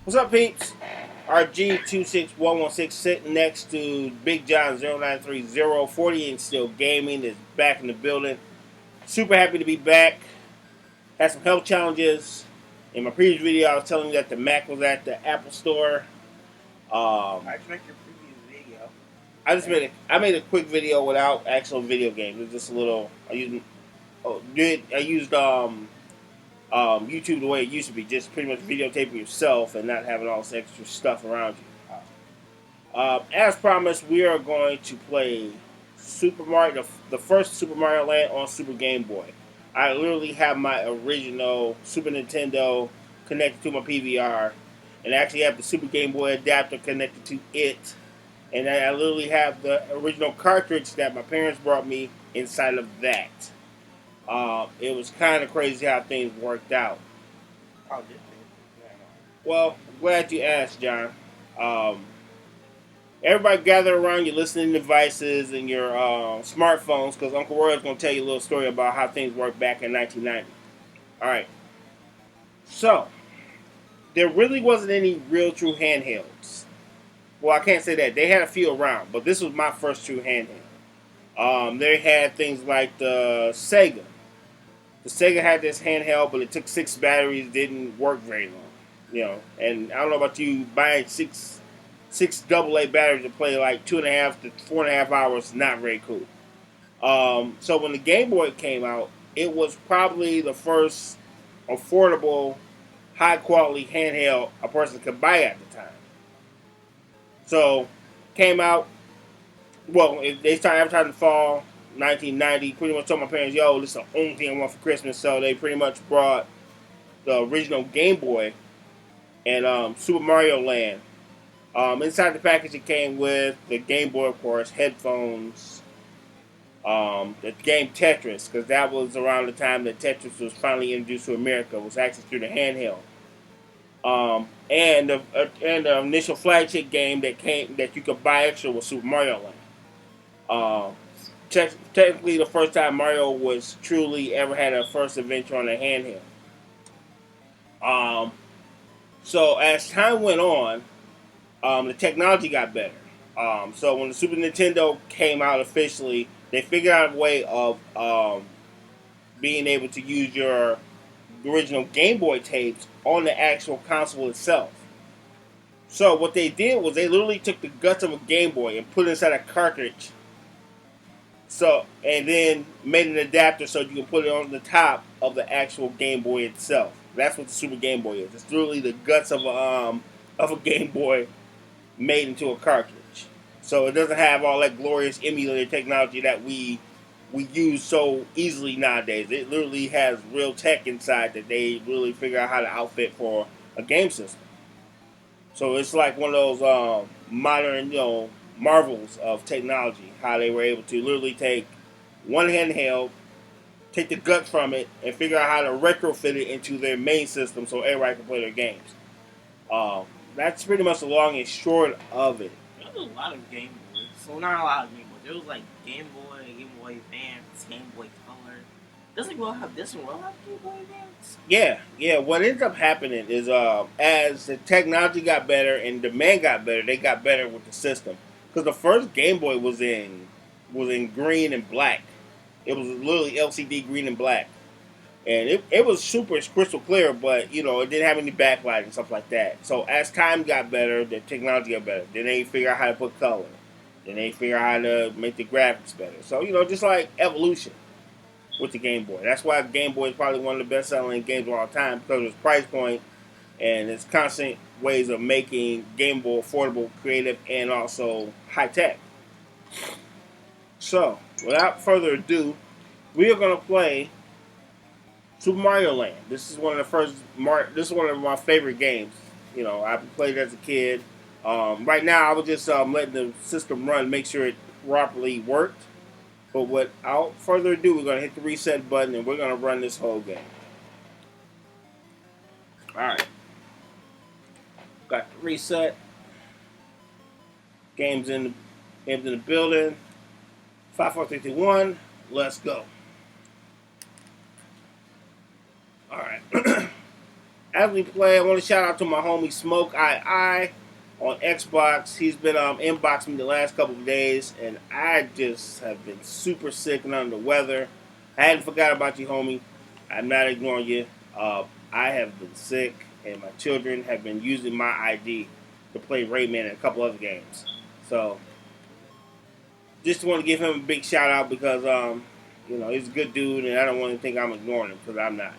What's up, peeps? RG26116 sitting next to Big John 093040 and still gaming is back in the building. Super happy to be back. Had some health challenges. In my previous video, I was telling you that the Mac was at the Apple Store. I checked your previous video. I made a quick video without actual video games. It was just a little. I used YouTube the way it used to be, just pretty much videotaping yourself and not having all this extra stuff around you. As promised, we are going to play Super Mario, the first Super Mario Land on Super Game Boy. I literally have my original Super Nintendo connected to my PVR, and I actually have the Super Game Boy adapter connected to it. And I literally have the original cartridge that my parents brought me inside of that. It was kind of crazy how things worked out. Oh, did they? Well, I'm glad you asked, John. Everybody gather around your listening devices and your smartphones because Uncle Roy is going to tell you a little story about how things worked back in 1990. All right. So, there really wasn't any real true handhelds. Well, I can't say that. They had a few around, but this was my first true handheld. They had things like the Sega. The Sega had this handheld, but it took 6 batteries, didn't work very long. You know, and I don't know about you, buying six AA batteries to play like 2.5 to 4.5 hours, not very cool. So when the Game Boy came out, it was probably the first affordable, high quality handheld a person could buy at the time. So came out. Well, they started advertising fall 1990. Pretty much told my parents, "Yo, this is the only thing I want for Christmas." So they pretty much brought the original Game Boy and Super Mario Land. Inside the package, it came with the Game Boy, of course, headphones, the game Tetris, because that was around the time that Tetris was finally introduced to America, was actually through the handheld. And the initial flagship game that you could buy extra was Super Mario Land. Uh, Technically, the first time Mario was truly ever had a first adventure on a handheld. Um, so as time went on, the technology got better. So when the Super Nintendo came out officially, they figured out a way of being able to use your original Game Boy tapes on the actual console itself. So what they did was they literally took the guts of a Game Boy and put it inside a cartridge. So and then made an adapter so you can put it on the top of the actual Game Boy itself. That's what the Super Game Boy is. It's literally the guts of a Game Boy made into a cartridge. So it doesn't have all that glorious emulator technology that we use so easily nowadays. It literally has real tech inside that they really figure out how to outfit for a game system. So it's like one of those modern, marvels of technology. How they were able to literally take one handheld, take the guts from it, and figure out how to retrofit it into their main system so everybody can play their games. Um, that's pretty much the long and short of it. There was a lot of Game Boys. So not a lot of Game Boys. There was like Game Boy, Game Boy Advance, Game Boy Color. Doesn't Will have this one? Will have Game Boy Advance? Yeah. What ends up happening is as the technology got better and demand got better, they got better with the system. Because the first Game Boy was in green and black. It was literally LCD green and black, and it was super crystal clear. But it didn't have any backlight and stuff like that. So as time got better, the technology got better. Then they figure out how to put color. Then they figure out how to make the graphics better. So just like evolution with the Game Boy. That's why Game Boy is probably one of the best selling games of all time because of its price point and its constant ways of making Game Boy affordable, creative, and also high tech. So, without further ado, we are going to play Super Mario Land. This is one of the first. This is one of my favorite games. I played it as a kid. Right now, I was just letting the system run, make sure it properly worked. But without further ado, we're going to hit the reset button and we're going to run this whole game. Alright. Got the reset. Game's in the building. 5, 4, 3, 2, 1. Let's go. Alright. as we play, I want to shout out to my homie Smoke I on Xbox. He's been inboxing me the last couple of days, and I just have been super sick and under the weather. I hadn't forgot about you, homie. I'm not ignoring you. I have been sick, and my children have been using my ID to play Rayman and a couple other games. So, just want to give him a big shout out because he's a good dude, and I don't want to think I'm ignoring him because I'm not.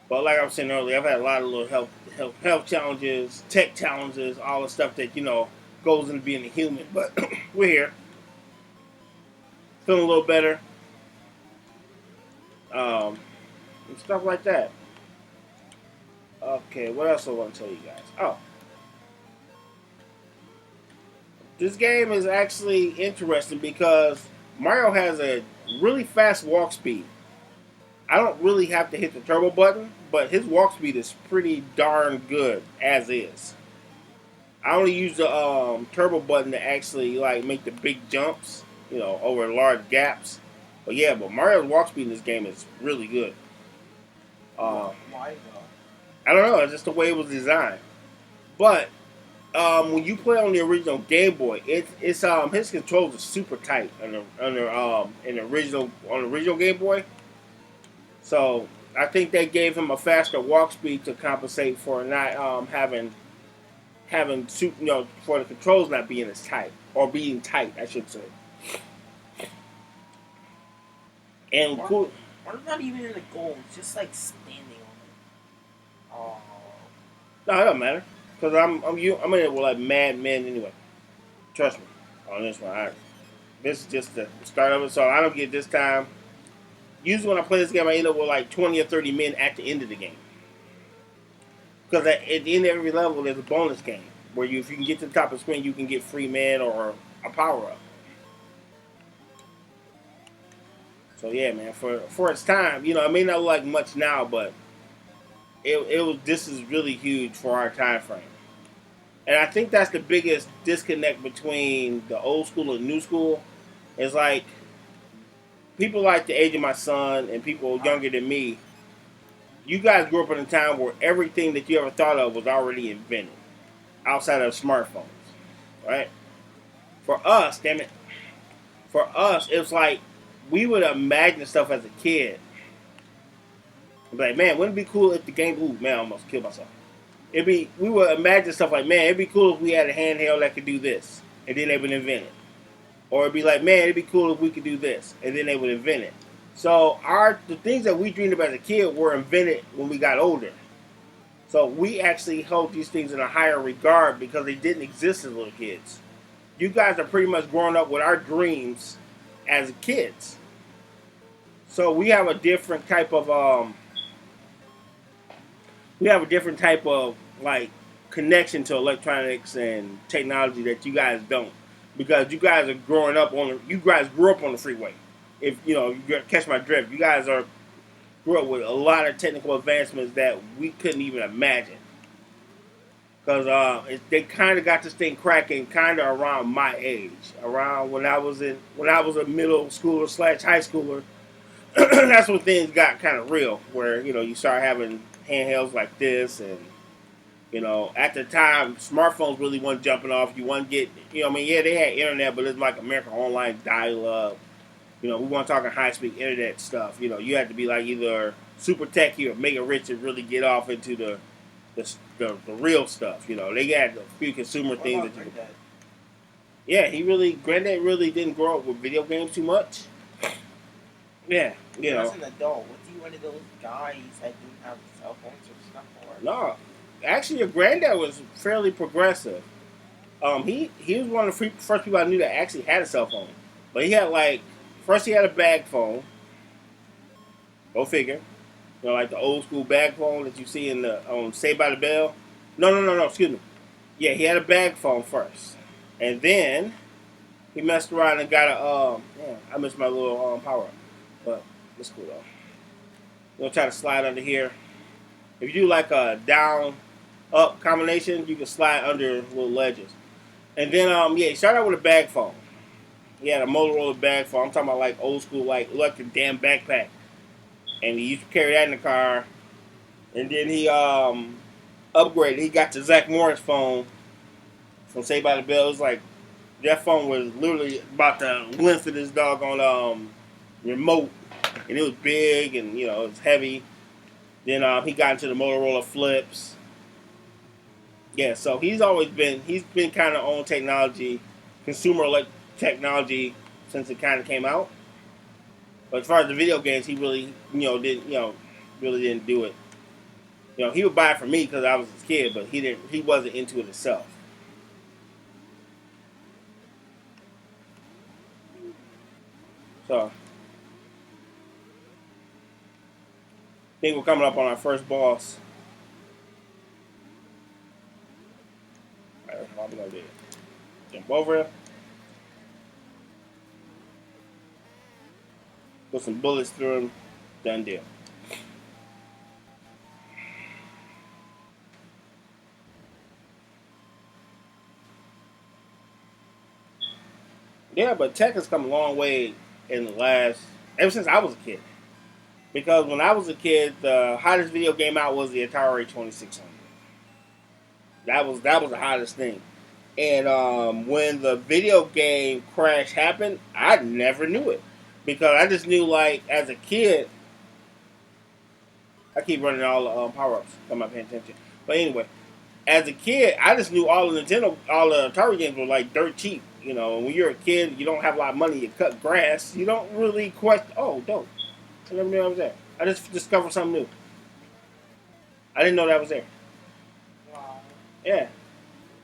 But like I was saying earlier, I've had a lot of little health challenges, tech challenges, all the stuff that goes into being a human. But we're here, feeling a little better, and stuff like that. Okay, what else I want to tell you guys? Oh, this game is actually interesting because Mario has a really fast walk speed. I don't really have to hit the turbo button, but his walk speed is pretty darn good as is. I only use the turbo button to actually like make the big jumps, over large gaps. But yeah, Mario's walk speed in this game is really good. Why though? I don't know, it's just the way it was designed. But when you play on the original Game Boy, it's his controls are super tight in the original Game Boy. So I think they gave him a faster walk speed to compensate for not having for the controls not being as tight or being tight, I should say. And cool. Or not even in the goal, just like standing on it. Oh. No, it don't matter because I'm in it with like mad men anyway. Trust me on this one. This is just the start of it, so I don't get this time. Usually when I play this game, I end up with like 20 or 30 men at the end of the game. Because at the end of every level, there's a bonus game. Where if you can get to the top of the screen, you can get free men or a power-up. So yeah, man, for its time, it may not look like much now, but this is really huge for our time frame. And I think that's the biggest disconnect between the old school and the new school. Is like, people like the age of my son and people younger than me, you guys grew up in a time where everything that you ever thought of was already invented outside of smartphones, right? For us, damn it, it's like we would imagine stuff as a kid. Like, man, wouldn't it be cool if the game, man, I almost killed myself. We would imagine stuff like, man, it'd be cool if we had a handheld that could do this, and then they would invent it. Or it'd be like, man, it'd be cool if we could do this, and then they would invent it. So the things that we dreamed of as a kid were invented when we got older. So we actually hold these things in a higher regard because they didn't exist as little kids. You guys are pretty much growing up with our dreams as kids. So we have a different type of like connection to electronics and technology that you guys don't. Because you guys are growing up you guys grew up on the freeway. If you catch my drift, you guys grew up with a lot of technical advancements that we couldn't even imagine. Because they kind of got this thing cracking kind of around my age, around when I was a middle schooler / high schooler. That's when things got kind of real, where you start having handhelds like this and. At the time, smartphones really weren't jumping off. You wasn't getting, they had internet, but it's like American Online dial-up. We weren't talking high-speed internet stuff. You had to be like either super techy or mega rich to really get off into the real stuff. They had a few consumer things that Yeah, Granddad really didn't grow up with video games too much. Yeah, As an adult, was he one of those guys that didn't have cell phones or stuff? No. Actually, your granddad was fairly progressive. He was one of the first people I knew that actually had a cell phone. But he had first he had a bag phone. Go figure. Like the old school bag phone that you see in the Saved by the Bell. No, excuse me. Yeah, he had a bag phone first. And then he messed around and got I missed my little power up. But it's cool though. We'll try to slide under here. If you do like a down up combination, you can slide under little ledges. And then, he started out with a bag phone. He had a Motorola bag phone. I'm talking about like old school, like a damn backpack. And he used to carry that in the car. And then he upgraded. He got the Zach Morris phone from Saved by the Bell. It was like that phone was literally about the length of this doggone remote, and it was big and it was heavy. Then he got into the Motorola flips. Yeah, so he's been kind of on technology, consumer technology since it kind of came out. But as far as the video games, he really didn't really didn't do it. He would buy it for me because I was his kid, but he wasn't into it himself. So I think we're coming up on our first boss. All right, what we gonna do? Jump over it, put some bullets through him, done deal. Yeah, but tech has come a long way in the last ever since I was a kid. Because when I was a kid, the hottest video game out was the Atari 2600. That was the hottest thing. And when the video game crash happened, I never knew it because I just knew like as a kid, I keep running all the power ups. I'm not paying attention. But anyway, as a kid, I just knew all the Atari games were like dirt cheap. When you're a kid, you don't have a lot of money. You cut grass. You don't really question. Oh, dope! I never knew I was there. I just discovered something new. I didn't know that was there. Wow. Yeah,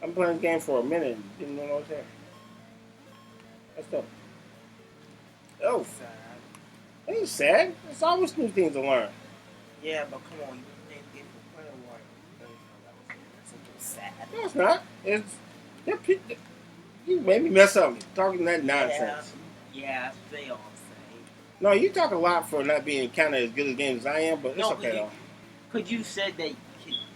I'm playing this game for a minute. And didn't know I was there. That's dope. Oh, Sad. that ain't sad. It's always new things to learn. Yeah, but come on, you've been playing the game for quite a while. You don't know that was that's a little sad. No, it's not. You made me mess up talking that nonsense. Yeah, they all say. No, you talk a lot for not being kind of as good a game as I am, but it's No, okay though. could you said that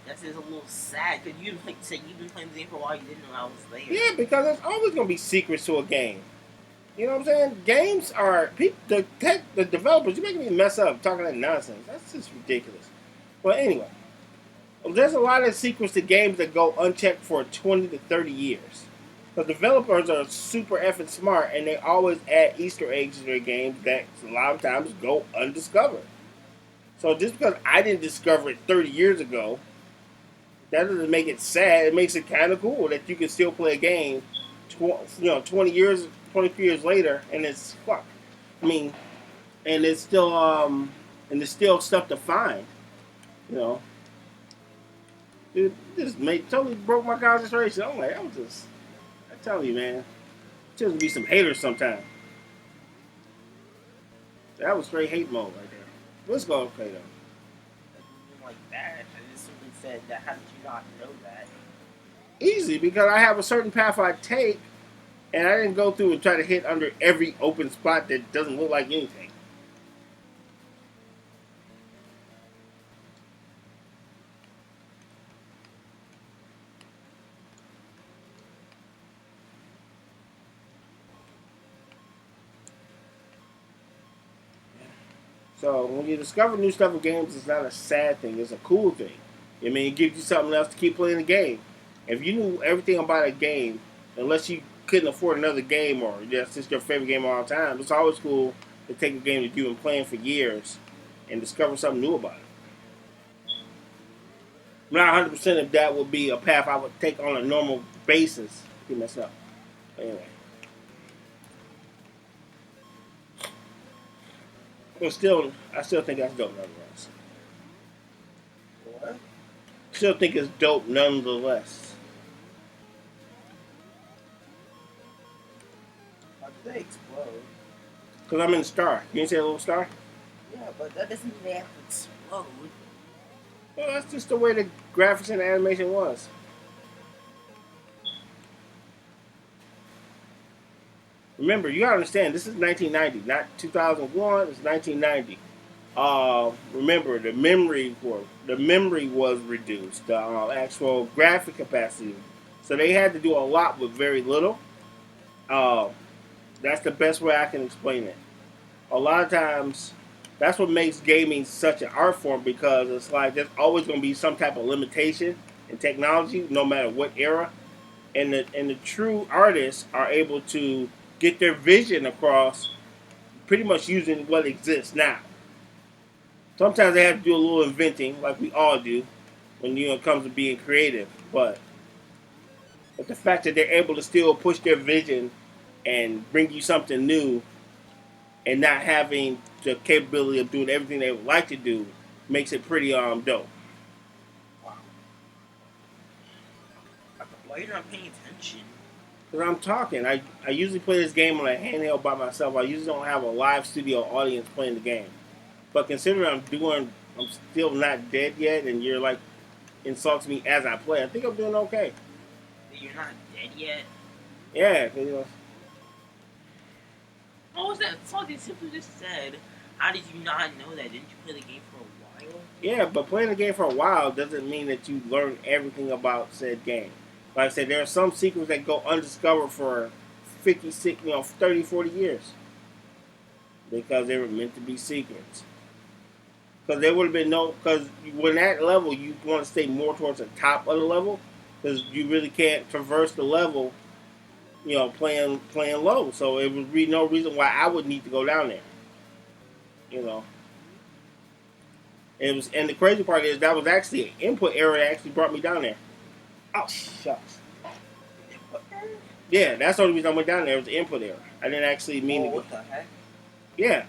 that is a little sad. Could you like say you've been playing the game for a while, you didn't know I was there. Yeah, because there's always gonna be secrets to a game. You know what I'm saying? Games are people, the developers. You're making me mess up talking that nonsense. That's just ridiculous. But anyway, there's a lot of secrets to games that go unchecked for 20 to 30 years. The developers are super effing smart, and they always add Easter eggs to their games that a lot of times go undiscovered. So just because I didn't discover it 30 years ago, that doesn't make it sad. It makes it kind of cool that you can still play a game, 23 years later, and it's fuck. I mean, and it's still stuff to find. You know, this made totally broke my concentration. I'm like, I tell you, man, just be some haters sometime. That was straight hate mode right there. Let's go okay though. Like that. I just simply said that. How did you not know that? Easy because I have a certain path I take, and I didn't go through and try to hit under every open spot that doesn't look like anything. So when you discover new stuff in games, it's not a sad thing. It's a cool thing. I mean, it gives you something else to keep playing the game. If you knew everything about a game, unless you couldn't afford another game or that's just your favorite game of all time, it's always cool to take a game that you've been playing for years and discover something new about it. I'm not 100% if that would be a path I would take on a normal basis. You mess up. Anyway. But still, I still think that's dope nonetheless. What? Still think it's dope nonetheless. How did they explode? Because I'm in the star. You didn't see a little star? Yeah, but that doesn't mean they have to explode. Well, that's just the way the graphics and the animation was. Remember, you gotta understand, this is 1990, not 2001. It's 1990. Remember, the memory was reduced. The actual graphic capacity, so they had to do a lot with very little. Uh, that's the best way I can explain it. A lot of times, That's what makes gaming such an art form because it's like there's always going to be some type of limitation in technology, no matter what era. And the true artists are able to get their vision across pretty much using what exists now. Sometimes they have to do a little inventing, like we all do, when it comes to being creative. But the fact that they're able to still push their vision and bring you something new, and not having the capability of doing everything they would like to do, makes it pretty dope. Wow. Why you're not paying attention? Because I'm talking, I usually play this game on a handheld by myself. I usually don't have a live studio audience playing the game. But considering I'm still not dead yet, and you're like insulting me as I play, I think I'm doing okay. You're not dead yet. Yeah, you know. What was that song they simply just said? How did you not know that? Didn't you play the game for a while? Yeah, but playing the game for a while doesn't mean that you learn everything about said game. Like I said, there are some secrets that go undiscovered for 56, 30, 40 years. Because they were meant to be secrets. Because there would have been no, because when that level, you want to stay more towards the top of the level. Because you really can't traverse the level, playing low. So it would be no reason why I would need to go down there. You know. It was, and the crazy part is that was actually an input error that actually brought me down there. Oh shucks. Yeah, that's the only reason I went down there. It was an input error. I didn't actually mean to. What the heck? Yeah.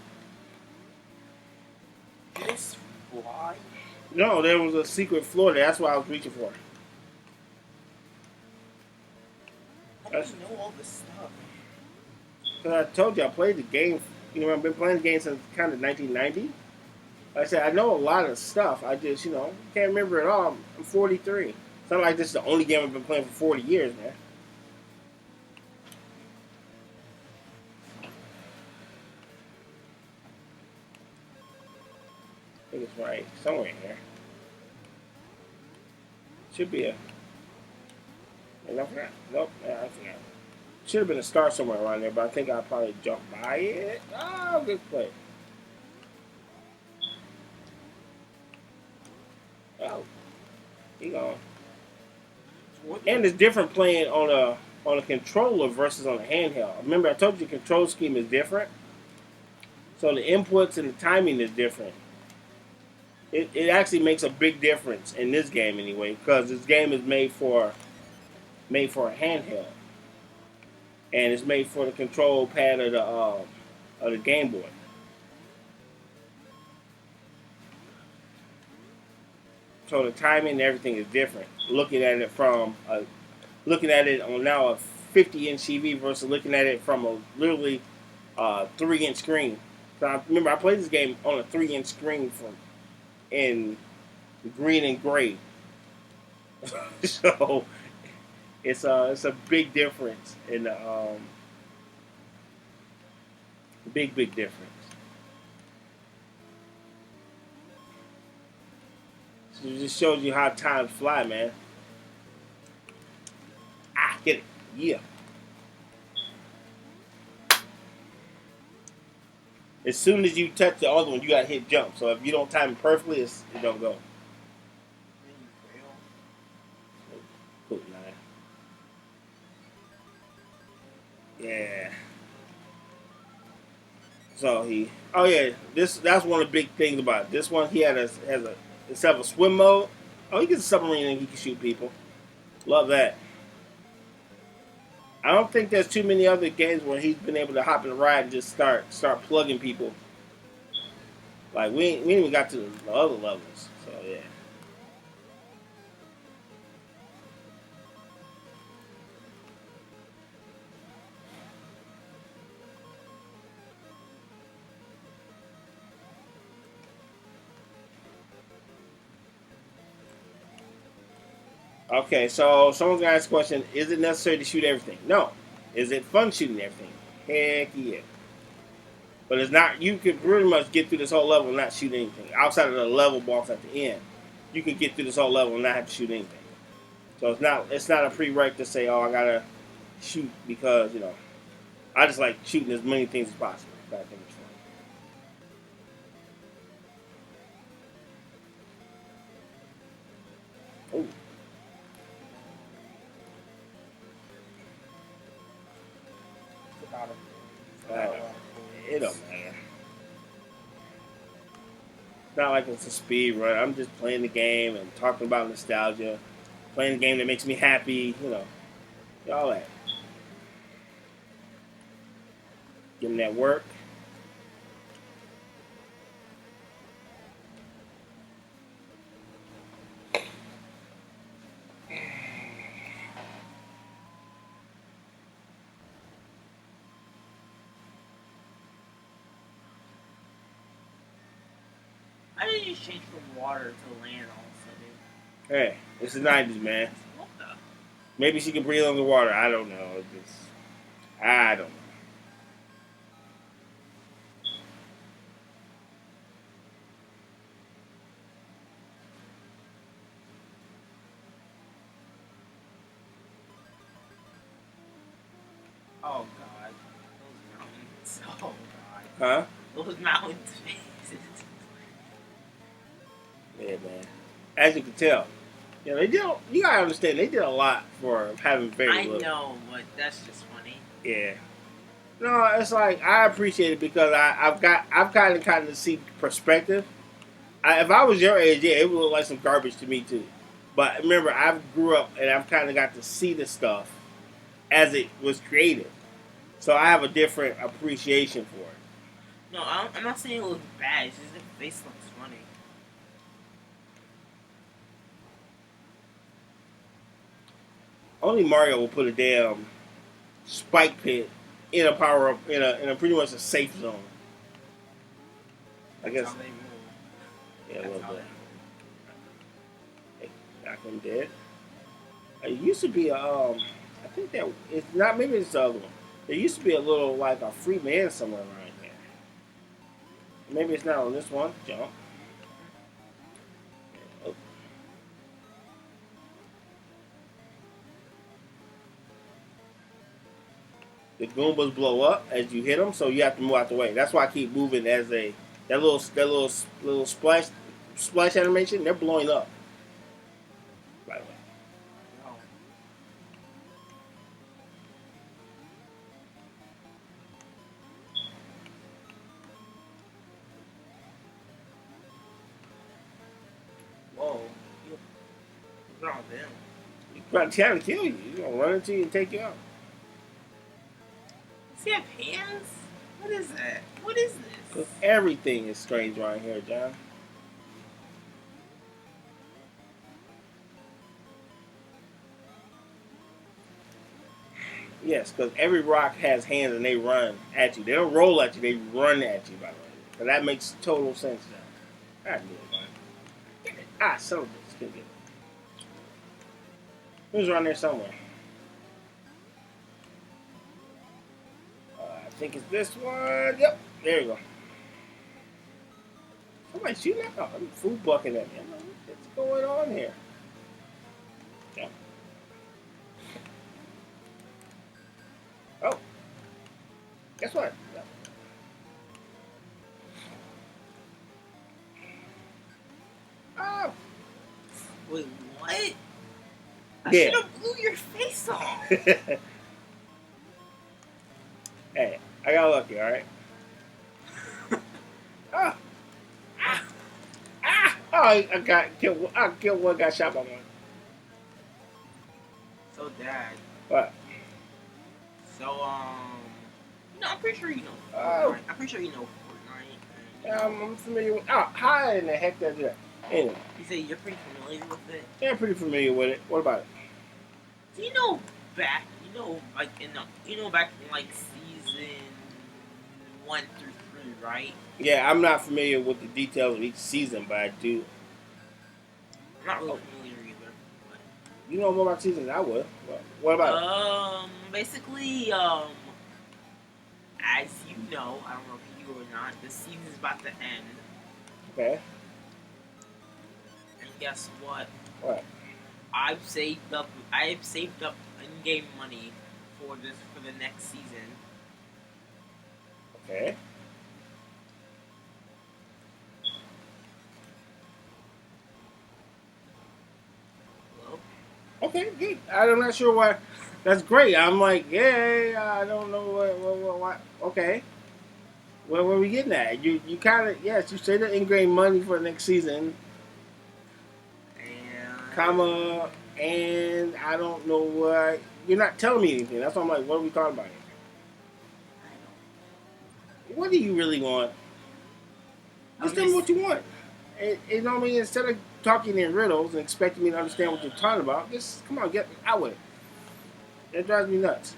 This fly? No, there was a secret floor there. That's what I was reaching for. How do you know all this stuff? Because I told you I played the game. I've been playing the game since kind of 1990. Like I said, I know a lot of stuff. I just, can't remember it all. I'm 43. It's not like this is the only game I've been playing for 40 years, man. I think it's right somewhere in here. Should be a. And I forgot. Nope, I forgot. Should have been a star somewhere around there, but I think I probably jumped by it. Oh, good play. Oh, you go. And it's different playing on a controller versus on a handheld. Remember, I told you the control scheme is different, so the inputs and the timing is different. It actually makes a big difference in this game anyway, because this game is made for a handheld, and it's made for the control pad of the Game Boy. So the timing and everything is different. Looking at it on now a 50-inch TV versus looking at it from a literally 3-inch screen. So remember, I played this game on a 3-inch screen in green and gray. So it's a big difference in the big difference. So it just shows you how time fly, man. Get it, yeah. As soon as you touch the other one, you gotta hit jump. So if you don't time it perfectly, it don't go. Cool, man. Yeah. So that's one of the big things about it. This one, he has a instead of a swim mode. Oh, he gets a submarine and he can shoot people. Love that. I don't think there's too many other games where he's been able to hop in the ride and just start plugging people. Like we ain't even got to the other levels. So yeah. Okay, so someone's gonna ask the question: is it necessary to shoot everything? No. Is it fun shooting everything? Heck yeah. But it's not. You could pretty much get through this whole level and not shoot anything outside of the level boss at the end. You can get through this whole level and not have to shoot anything. So it's not a prereq to say, oh, I gotta shoot because I just like shooting as many things as possible. I think it's fun. God of War. I Forgot a don't. lot of It points. don't matter. It's not like it's a speed run. I'm just playing the game and talking about nostalgia, playing a game that makes me happy. All that. Getting that work. Why did you change from water to land all of a sudden? Hey, it's the '90s, man. What the? Maybe she can breathe underwater. I don't know. I don't know. Oh god. Those mountains. Oh god. Huh? Those mountain faces. Yeah, man. As you can tell, they did. You gotta understand, they did a lot for having very I little. know, but that's just funny. Yeah. No, it's like I appreciate it because I've kind of see perspective. If I was your age, yeah, it would look like some garbage to me too. But remember, I grew up and I've kind of got to see the stuff as it was created, so I have a different appreciation for it. No, I'm not saying it looks bad. It's just the face looks funny. Only Mario will put a damn spike pit in a power up in a pretty much a safe zone. I That's guess. how they move. Yeah, a That's little how they bit. move. Hey, knock him dead. It used to be I think that it's not. Maybe it's the other one. There used to be a little like a free man somewhere around here. Maybe it's not on this one. Jump. Oh, the Goombas blow up as you hit them, so you have to move out the way. That's why I keep moving as that little splash animation. They're blowing up. By the way. No. Whoa. What's wrong with them? He's trying to kill you. He's gonna run into you and take you out. Does he have hands? What is that? What is Cause this? everything is strange around here, John. Yes, because every rock has hands and they run at you. They don't roll at you; they run at you. By the way, so that makes total sense. John. I knew it, man. Get it. Son of a bitch. Get it. Who's around there somewhere? I think it's this one. Yep, there you go. Somebody shooting at me. Oh, I'm food bucking at me. I'm like, what's going on here? Yeah. Oh, guess what? Yeah. Oh, Wait, what? I should yeah. have blew your face off. Hey, I got lucky, all right. Ah, ah, ah! Oh, I got killed. I killed one. Got shot by one. So, Dad. What? So, no, I'm pretty sure you know Oh, Fortnite. I'm pretty sure you know Fortnite. And, yeah, I'm familiar with. Oh, how in the heck did I do that? Anyway, you say you're pretty familiar with it. yeah, I'm pretty familiar with it. What about it? So you know back in like season 1 through 3, right? Yeah, I'm not familiar with the details of each season, but I do. I'm not really Oh, familiar either. you know more about seasons than I would. What But, about it? basically, as you know, I don't know if you do or not, the season's about to end, Okay. and guess what? What? I've saved up in-game money for the next season. Okay. Hello? Okay, good. I'm not sure why. That's great. I'm like, yeah, I don't know what. Okay, where are we getting at? You kind of yes, you say the in-game money for the next season, And comma, and I don't know what. You're not telling me anything. That's why I'm like, what are we talking about here? I What do you really want? don't. Just tell me what you want. You know what I mean? Instead of talking in riddles and expecting me to understand what you're talking about, just come on, get out with it. That drives me nuts.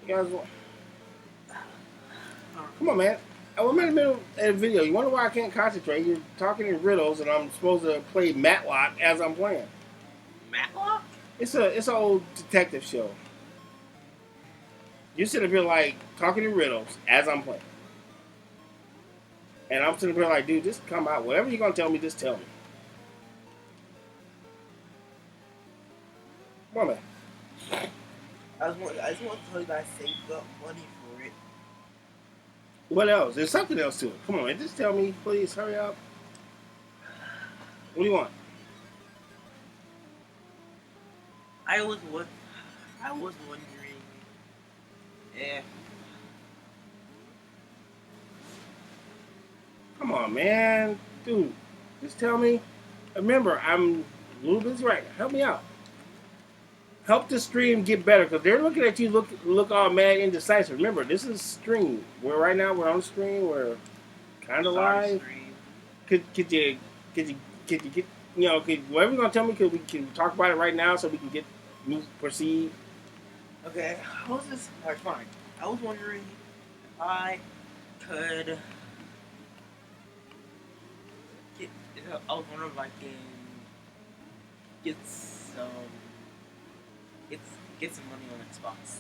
You guys, come on, man. I'm in the middle of a video. You wonder why I can't concentrate? You're talking in riddles, and I'm supposed to play Matlock as I'm playing. Matlock? It's an old detective show. You sit up here like talking in riddles as I'm playing, and I'm sitting up here like, dude, just come out. Whatever you're gonna tell me, just tell me. Come on, man. I just want to tell you that I saved up money for it. What else? There's something else to it. Come on, man. Just tell me, please. Hurry up. What do you want? I was wondering if Come on, man. Dude, just tell me. Remember, I'm a little busy right now. Help me out. Help the stream get better because they're looking at you look all mad indecisive. Remember, this is stream. Right now we're on the screen. We're kind of live. stream. Could you get could whatever you're gonna tell me? Could we can talk about it right now so we can proceed? Okay, how was this? Alright, fine. I was wondering if I could get. I was wondering if I can get some. Get some money on Xbox.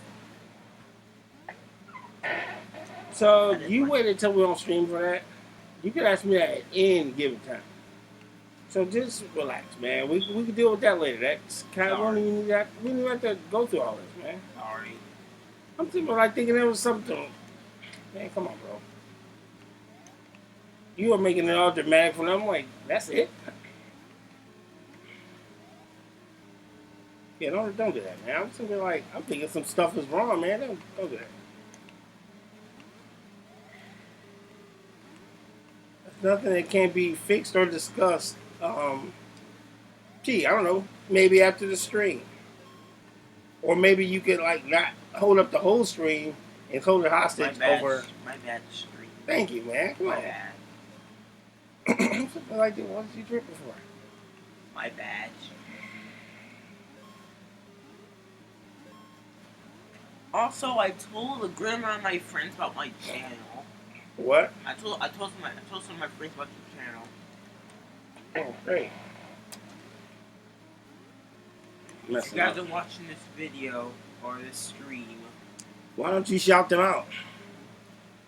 So you waited till we're on stream for that. You could ask me that at any given time. So just relax, man. We can deal with that later. That's kind of Sorry. we don't even have to go through all this, man. Sorry. I'm thinking there was something. Man, come on, bro. You are making it all dramatic for them. I'm like, that's it. Yeah, don't do that, man. I'm thinking some stuff is wrong, man. Don't do that. There's nothing that can't be fixed or discussed. I don't know. Maybe after the stream, or maybe you could like not hold up the whole stream and hold it hostage over. My bad stream. Thank you, man. Come My on. bad. Something like that. What did you drink before? My bad. Also, I told a good amount of my friends about my channel. What? I told some of my friends about your channel. Oh, great. If you guys are watching this video or this stream, why don't you shout them out?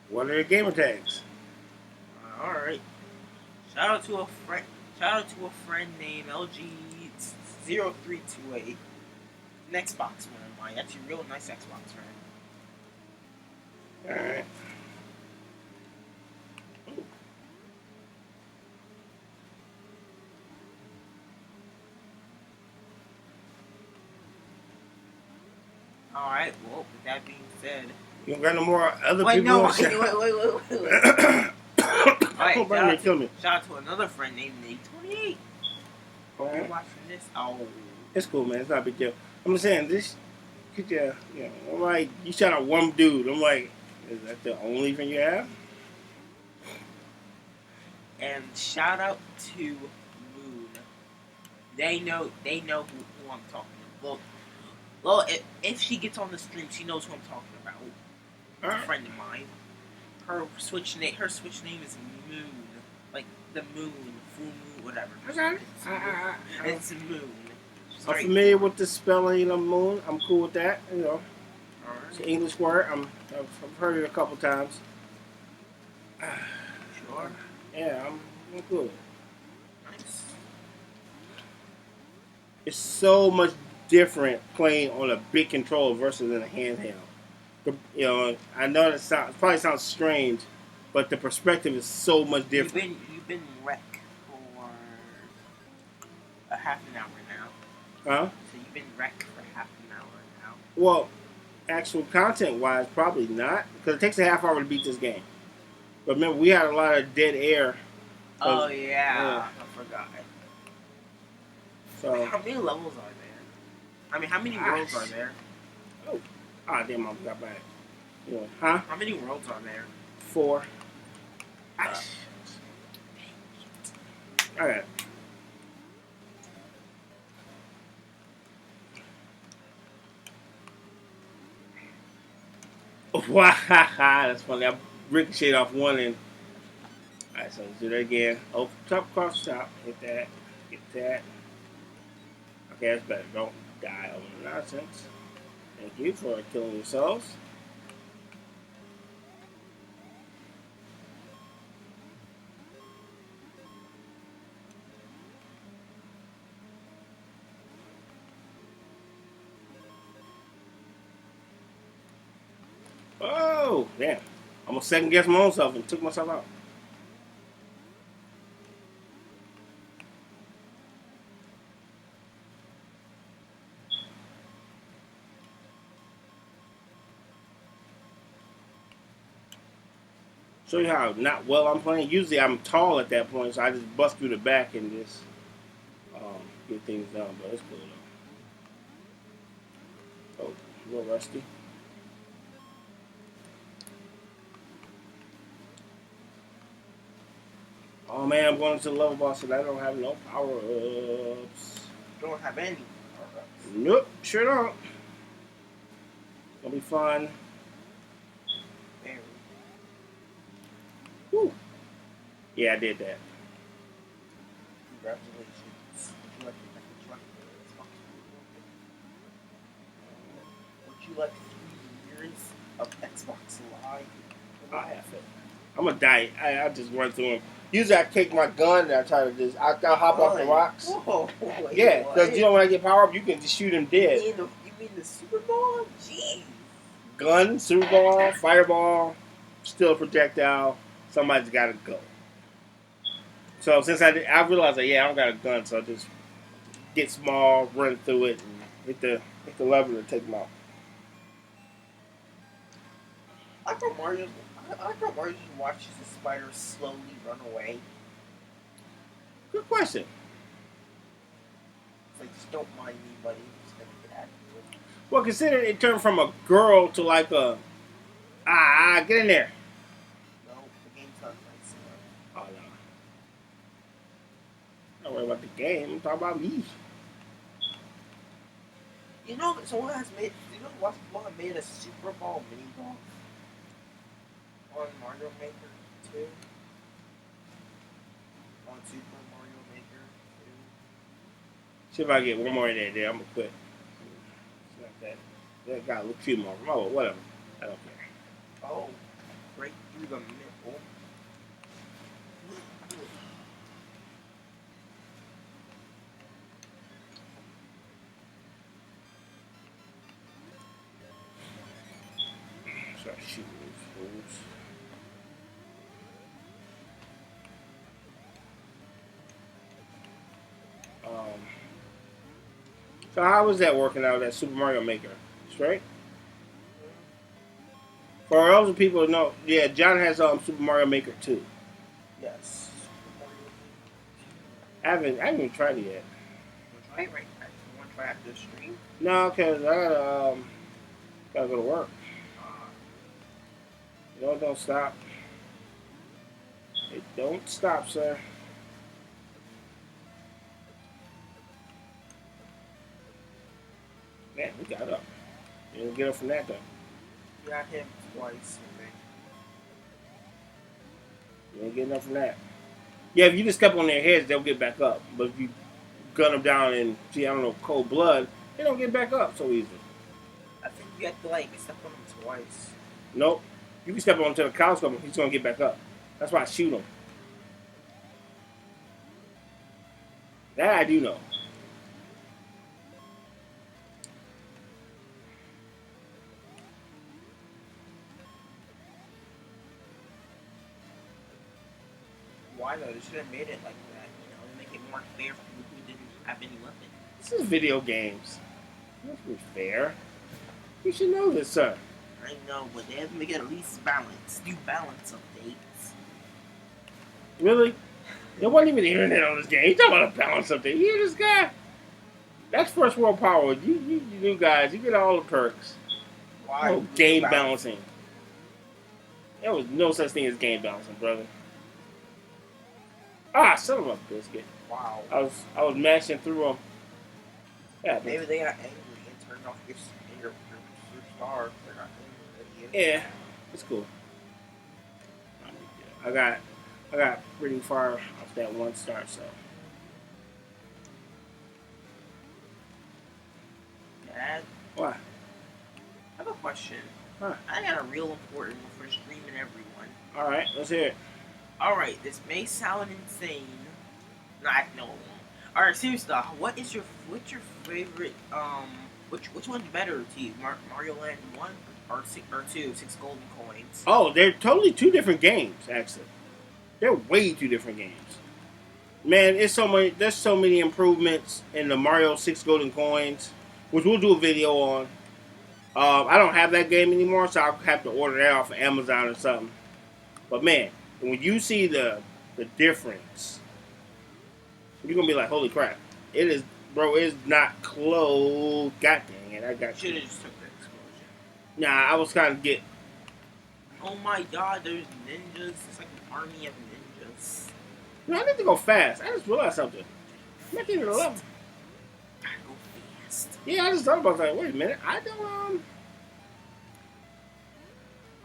What are their gamer tags? all right. Shout out to a friend named LG0328. An Xbox friend of mine. Actually, a real nice Xbox friend. All right. Alright, well, with that being said... You don't got no more other wait, people? no, wait. Alright, shout out to another friend named Nate28. Hope you're watching this. Oh. It's cool, man. It's not a big deal. I'm just saying, this... Could I'm like, you shout out one dude. I'm like, is that the only thing you have? And shout out to Moon. They know who I'm talking about. Well, if she gets on the stream, she knows who I'm talking about. It's a friend of mine. Her Switch name is Moon, like the moon, full moon, whatever. I got it. It's Moon. I'm familiar with the spelling of moon. I'm cool with that. It's an English word. I've heard it a couple times. Sure. Yeah, I'm cool. Nice. It's so much different playing on a big controller versus in a handheld. I know it probably sounds strange, but the perspective is so much different. You've been wrecked for a half an hour now. Huh? So you've been wrecked for half an hour now. Well, actual content wise, probably not, because it takes a half hour to beat this game. But remember, we had a lot of dead air. Oh Yeah. yeah, I forgot. Wait, So. how many levels are there? I mean, how many worlds are there? Oh. Ah, damn, I got back. Yeah. Huh? How many worlds are there? 4. Uh, All right. Wow, that's funny. I ricocheted off one and. Alright, so let's do that again. Oh, top, cross, top. Hit that. Get that. Okay, that's better. Don't die over the nonsense. Thank you for killing yourselves. Oh, damn. I'm gonna second guess my own self and took myself out. Show you how not well I'm playing. Usually I'm tall at that point, so I just bust through the back and just get things done. But it's cool though. Oh, a little rusty. Oh man, I'm going to the level boss and I don't have no power ups. don't have any. Nope, sure don't. Gonna be fun. Very. Woo. Yeah, I did that. Congratulations. Would you like 3 years of Xbox Live? I have it. I'm gonna die. I just run through them. Usually I take my gun and I try to just I'll hop off the rocks. Whoa, Yeah, because you know when I get power up, you can just shoot them dead. You mean the Super Bowl? Jeez. Gun, super ball, fireball, still a projectile. Somebody's got to go. So since I realized that I don't got a gun, so I just get small, run through it, and hit the lever to take them out. I thought Mario just watches the spider slowly run away. Good question. It's like, just don't mind me, buddy. Just gonna get out of here. Well, consider it turned from a girl to like a get in there. No, the game's not nice enough. Oh no, don't worry about the game. I'm talking about me. You know, someone has made. You know, someone made a Super Bowl mini golf on Mario Maker 2. On Super Mario Maker 2. See if I get one more in there. I'm gonna quit. It's not that. That got a few more. Oh, whatever. I don't care. Oh, right through the middle. Start shooting these fools. So how was that working out at Super Mario Maker? Straight? For those of people who know, yeah, John has Super Mario Maker 2. Yes. I haven't even tried it yet. Try it right now. You want to try after the stream? No, cause I gotta go to work. No, don't stop. It don't stop, sir. Man, we got up. You didn't get up from that though. Got him twice, I think. You ain't getting up from that. Yeah, if you just step on their heads, they'll get back up. But if you gun them down in, cold blood, they don't get back up so easily. I think you have to, like, step on him twice. Nope. You can step on him until the cows come, he's gonna get back up. That's why I shoot him. That I do know. Why though? They should have made it like that. You know, make it more fair for people who didn't have any weapons. This is video games. That's not fair. You should know this, sir. I know, but they have to make it at least balanced. Do balance updates. Really? There wasn't even the internet on this game. You talking about a balance update? You hear this guy? That's first world power. You guys, you get all the perks. Why? No game balancing. There was no such thing as game balancing, brother. Ah, son of a biscuit. Wow. I was mashing through them. Yeah, maybe they got angry and turned off your star. They're not angry. Yeah, it's cool. I got pretty far off that one star, so. Dad? Why? I have a question. Huh. I got a real important one for streaming everyone. Alright, let's hear it. Alright, this may sound insane. No, I know it won't. Alright, seriously, what's your favorite which one's better to you? Mario Land 1 or 2, 6 golden coins? Oh, they're totally two different games, actually. They're way two different games. Man, there's so many improvements in the Mario 6 golden coins, which we'll do a video on. I don't have that game anymore, so I'll have to order that off of Amazon or something. But man, when you see the difference, you're gonna be like, holy crap. It is, bro, it's not close. God dang it, I got Should've you. just took the explosion. Nah, I was trying to get. Oh my god, there's ninjas. It's like an army of ninjas. No, I need to go fast. I just realized something. I'm not even 11. Gotta go fast. Yeah, I just thought about that. Wait a minute. I don't,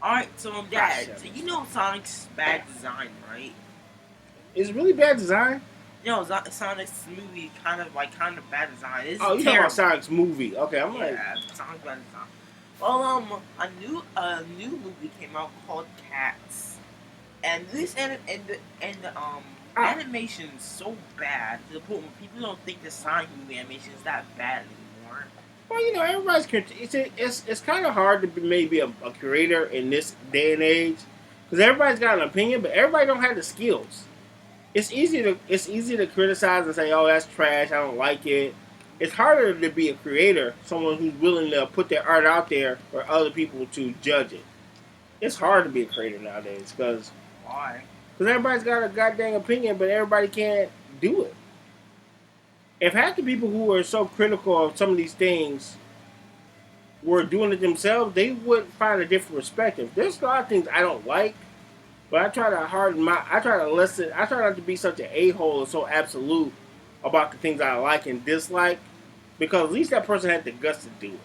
Alright, so Dad, Gosh, so you know Sonic's bad design, right? Is it really bad design? No, Sonic's movie kind of bad design. It's Oh, you talking about Sonic's movie. Okay, I'm like. Yeah, Sonic's bad design. Well, a new movie came out called Cats, and this animation's so bad to the point where people don't think the Sonic movie animation is that bad anymore. Well, you know, everybody's. It's kind of hard to be maybe a creator in this day and age because everybody's got an opinion, but everybody don't have the skills. It's easy to criticize and say, "Oh, that's trash. I don't like it." It's harder to be a creator, someone who's willing to put their art out there for other people to judge it. It's hard to be a creator nowadays because Why? everybody's got a goddamn opinion, but everybody can't do it. If half the people who are so critical of some of these things were doing it themselves, they would find a different perspective. There's a lot of things I don't like, but I try to listen. I try not to be such an a-hole or so absolute about the things I like and dislike, because at least that person had the guts to do it.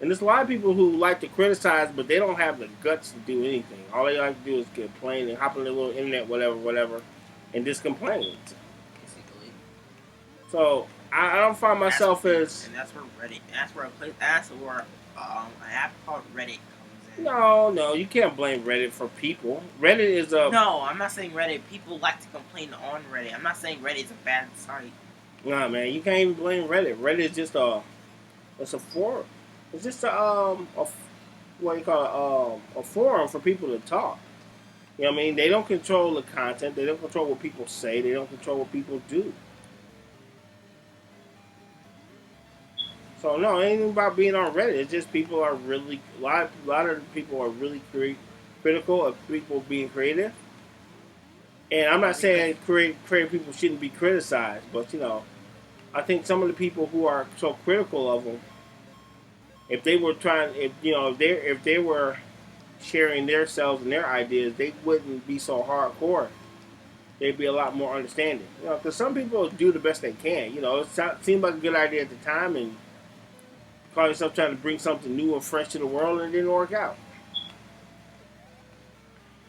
And there's a lot of people who like to criticize, but they don't have the guts to do anything. All they like to do is complain and hop on their little internet, whatever, and just complain. Basically. So I don't find myself as. And that's where Reddit. That's where an app called Reddit comes in. No, you can't blame Reddit for people. Reddit is a. No, I'm not saying Reddit. People like to complain on Reddit. I'm not saying Reddit is a bad site. Nah, man, you can't even blame Reddit. Reddit is just it's a forum. It's just a what do you call it? A forum for people to talk. You know what I mean? They don't control the content. They don't control what people say. They don't control what people do. So no, it ain't about being on Reddit. It's just people are really a lot of people are really critical of people being creative. And I'm not saying creative people shouldn't be criticized, but you know, I think some of the people who are so critical of them, if they were if they were sharing themselves and their ideas, they wouldn't be so hardcore. They'd be a lot more understanding. You know, because some people do the best they can. You know, it seemed like a good idea at the time, and call yourself trying to bring something new and fresh to the world, and it didn't work out.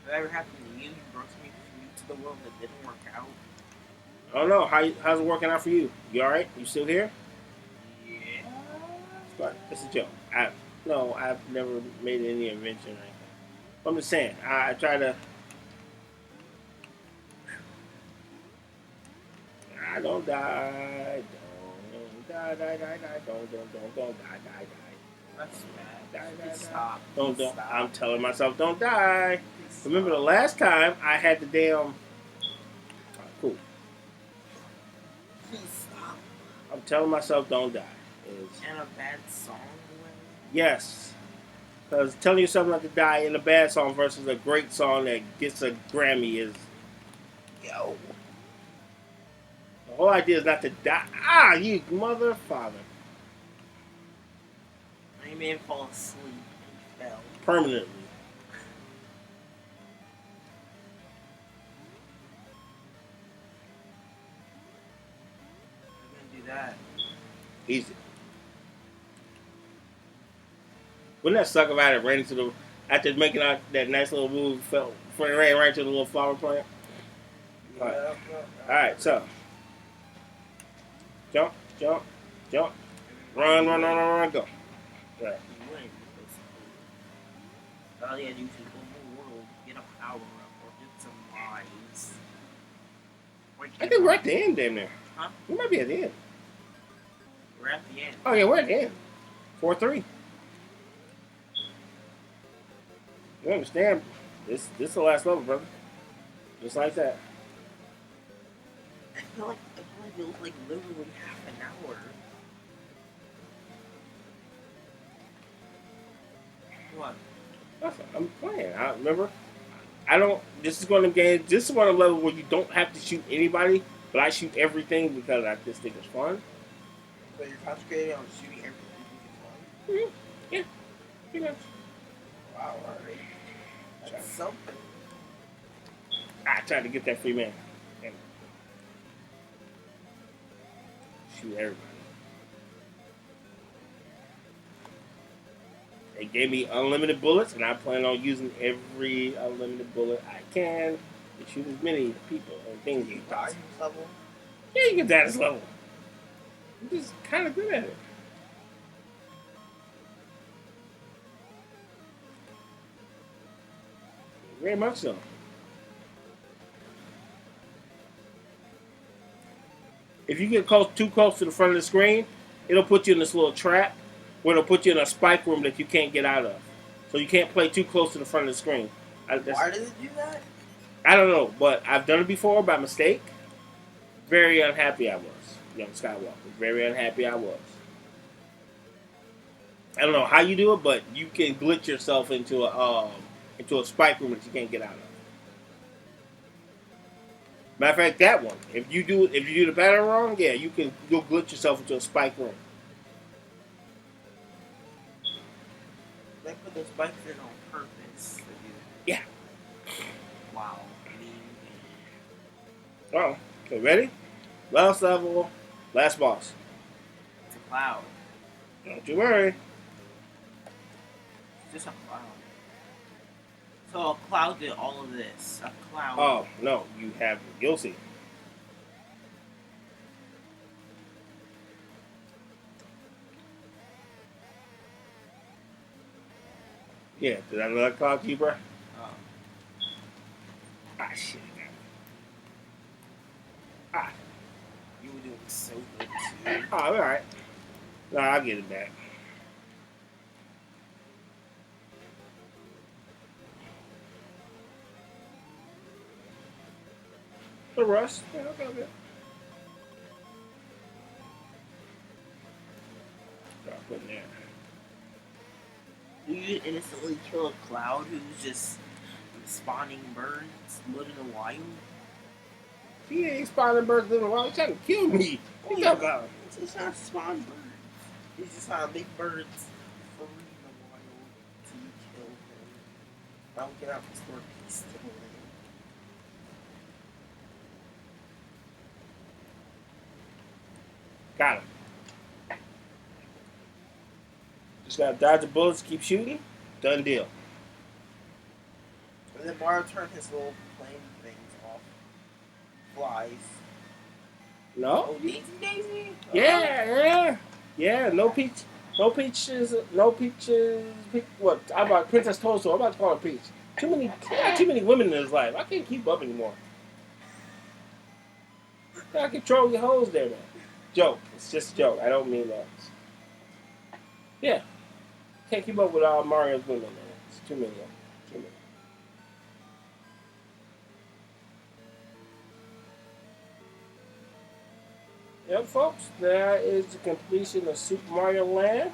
That ever happened to you? You brought something new to the world that didn't work out? I don't know. How's it working out for you? You all right? You still here? Yeah. But it's a joke. I've never made any invention or anything. I'm just saying. I try to. I don't die. Don't die. Don't die. That's bad. Die. Stop. Don't. Stop. I'm telling myself, don't die. Remember the last time I had the damn. Cool. Please stop. I'm telling myself, don't die. And a bad song. Yes. Because telling yourself not to die in a bad song versus a great song that gets a Grammy is. Yo. The whole idea is not to die. Ah, you mother father. I may fall asleep and fell. Permanently. I'm gonna do that. Easy. Wouldn't that suck if I had ran into the. After making out that nice little move, ran right to the little flower plant? Alright, so. Jump, jump, jump. Run, run, run, run, run, go. Right. All you gotta do is go in the world, get a power up, or get some lives. I think we're at the end, damn near. Huh? We might be at the end. We're at the end. Oh, yeah, we're at the end. 4-3. You understand? This is the last level, brother. Just like that. I feel like it was like literally half an hour. What? That's what I'm playing. I remember. I don't. This is one of them games. This is one of the levels where you don't have to shoot anybody, but I shoot everything because I just think it's fun. So you're concentrating on shooting everything you Mm-hmm. Yeah. Pretty much. Wow, alright. That's something. I tried to get that free man. And shoot everybody. They gave me unlimited bullets, and I plan on using every unlimited bullet I can to shoot as many people and things as possible. Level? Yeah, you can die this level. I'm just kind of good at it. Very much so. If you get too close to the front of the screen, it'll put you in this little trap where it'll put you in a spike room that you can't get out of. So you can't play too close to the front of the screen. Why does it do that? I don't know, but I've done it before by mistake. Very unhappy I was. Young Skywalker. Very unhappy I was. I don't know how you do it, but you can glitch yourself into a spike room that you can't get out of. Matter of fact, that one. If you do the pattern wrong, yeah, you'll glitch yourself into a spike room. They put those spikes in on purpose. Yeah. Wow. Oh, okay, ready? Last level, last boss. It's a cloud. Don't you worry. It's just a cloud. So a cloud did all of this. A cloud. Oh no, you'll see. Yeah, did I let cloud to you, bro? Oh. Ah, shit. Ah. You were doing so good too. Oh, alright. No, I'll get it back. The rust. Yeah, I'll go good. Start putting there. You innocently kill a cloud who's just spawning birds, living in the wild. He ain't spawning birds in the wild. He's trying to kill me. What you talking about? He's not spawn birds. He's just trying to make birds free in the wild to kill him. I'll get out the store piece to him. Got him. Just gotta dodge the bullets, keep shooting. Done deal. And then Mario turned his little plane things off. Flies. No? Oh, Daisy Daisy? Yeah. No peaches. What? I'm about Princess Toadstool. I'm about to call her Peach. Too many women in his life. I can't keep up anymore. I control your hoes there, man. Joke. It's just a joke. I don't mean that. Yeah. Can't keep up with all Mario's women, man. It's too many of them. Too many. Yep, folks. That is the completion of Super Mario Land.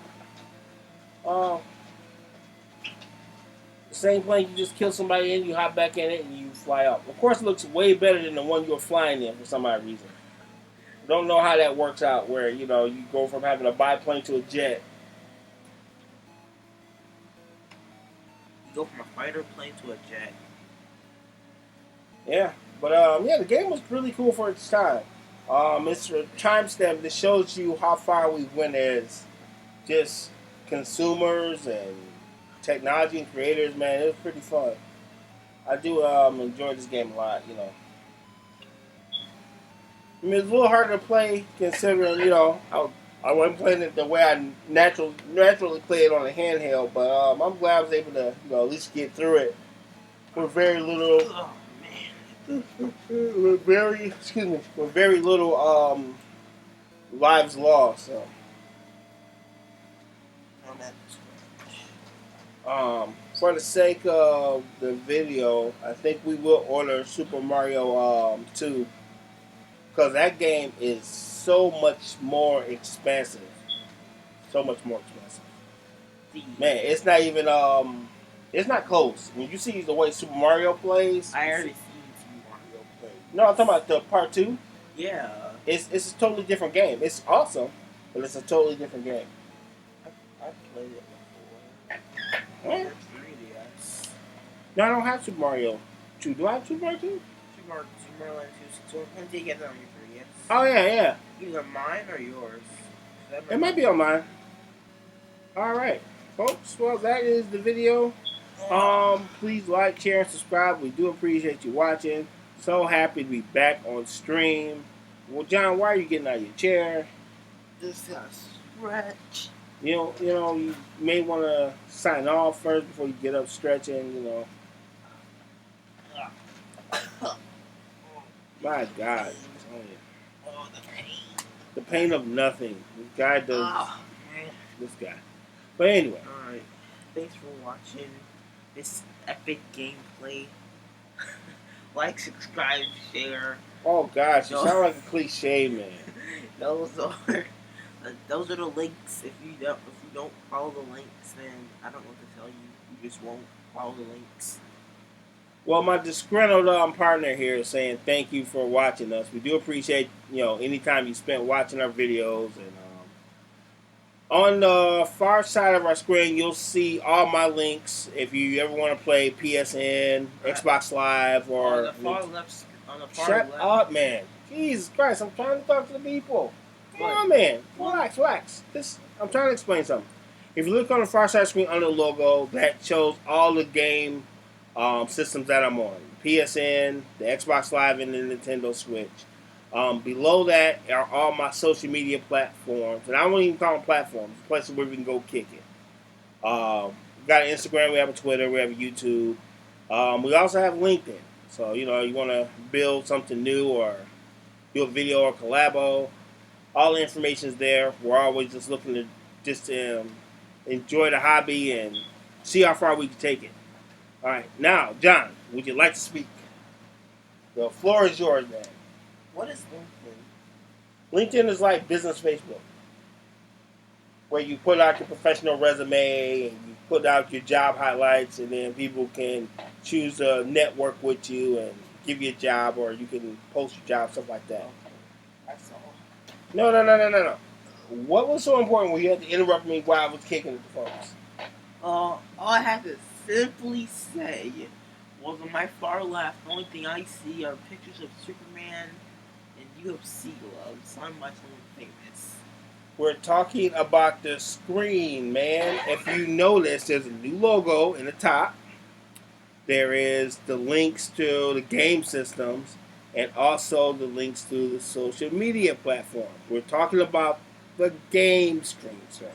The same plane you just kill somebody in, you hop back in it and you fly up. Of course, it looks way better than the one you're flying in for some odd reason. Don't know how that works out. Where you go from having a biplane to a jet. You go from a fighter plane to a jet. Yeah, but yeah, the game was really cool for its time. It's a timestamp that shows you how far we went as just consumers and technology and creators. Man, it was pretty fun. I do enjoy this game a lot. I mean, it's a little harder to play considering I wasn't playing it the way I naturally play it on a handheld. But I'm glad I was able to at least get through it with very little. Oh man. With very little lives lost. So. For the sake of the video, I think we will order Super Mario 2 because that game is so much more expensive. So much more expensive. Man, it's not even it's not close. When you see the way Super Mario plays, I already seen Super Mario play. No, I'm talking about the part 2. Yeah. It's a totally different game. It's awesome, but it's a totally different game. I played it before. Huh? 3DS. No, I don't have Super Mario 2. Do I have Super Mario 2? Super Mario Land 2. When did you get that on your 3DS? Oh, yeah. Either mine or yours. It might be on mine. Alright, folks. Well, that is the video. Please like, share, and subscribe. We do appreciate you watching. So happy to be back on stream. Well, John, why are you getting out of your chair? This is a stretch. You may want to sign off first before you get up stretching, My God. Oh, the pain. The pain of nothing. This guy does. Oh, man. This guy. But anyway. Alright. Thanks for watching this epic gameplay. Like, subscribe, share. Oh gosh, you sound like a cliche, man. Those are the links. If you don't follow the links, then I don't know what to tell you. You just won't follow the links. Well, my disgruntled partner here is saying thank you for watching us. We do appreciate any time you spent watching our videos. And on the far side of our screen, you'll see all my links. If you ever want to play PSN, Xbox Live, or on the far left. Shut up, man! Jesus Christ, I'm trying to talk to the people. Come on, man. Relax. I'm trying to explain something. If you look on the far side screen under the logo, that shows all the game systems that I'm on. PSN, the Xbox Live, and the Nintendo Switch. Below that are all my social media platforms. And I don't even call them platforms. Places where we can go kick it. We got an Instagram, we have a Twitter, we have a YouTube. We also have LinkedIn. So, you want to build something new or do a video or collabo. All the information is there. We're always just looking to enjoy the hobby and see how far we can take it. All right. Now, John, would you like to speak? The floor is yours, man. What is LinkedIn? LinkedIn is like business Facebook, where you put out your professional resume and you put out your job highlights, and then people can choose to network with you and give you a job, or you can post your job, stuff like that. That's all. No. What was so important when you had to interrupt me while I was kicking at the phones? All I had to simply say was on my far left, the only thing I see are pictures of Superman and UFC gloves. I'm much more famous. We're talking about the screen, man. If you notice, there's a new logo in the top. There is the links to the game systems and also the links to the social media platforms. We're talking about the game screen, sir.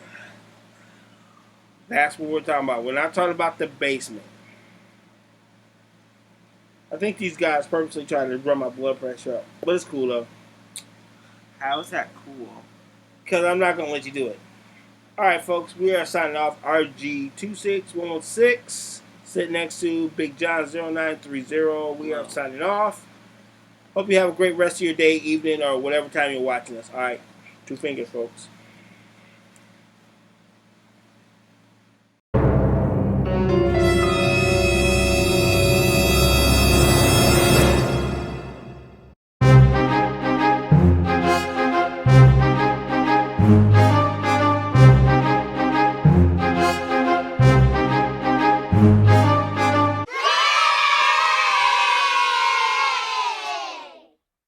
That's what we're talking about. We're not talking about the basement. I think these guys purposely trying to run my blood pressure up. But it's cool, though. How is that cool? Because I'm not going to let you do it. Alright, folks. We are signing off. RG26116. Sitting next to Big John 0930. We are signing off. Hope you have a great rest of your day, evening, or whatever time you're watching us. Alright. 2 fingers, folks.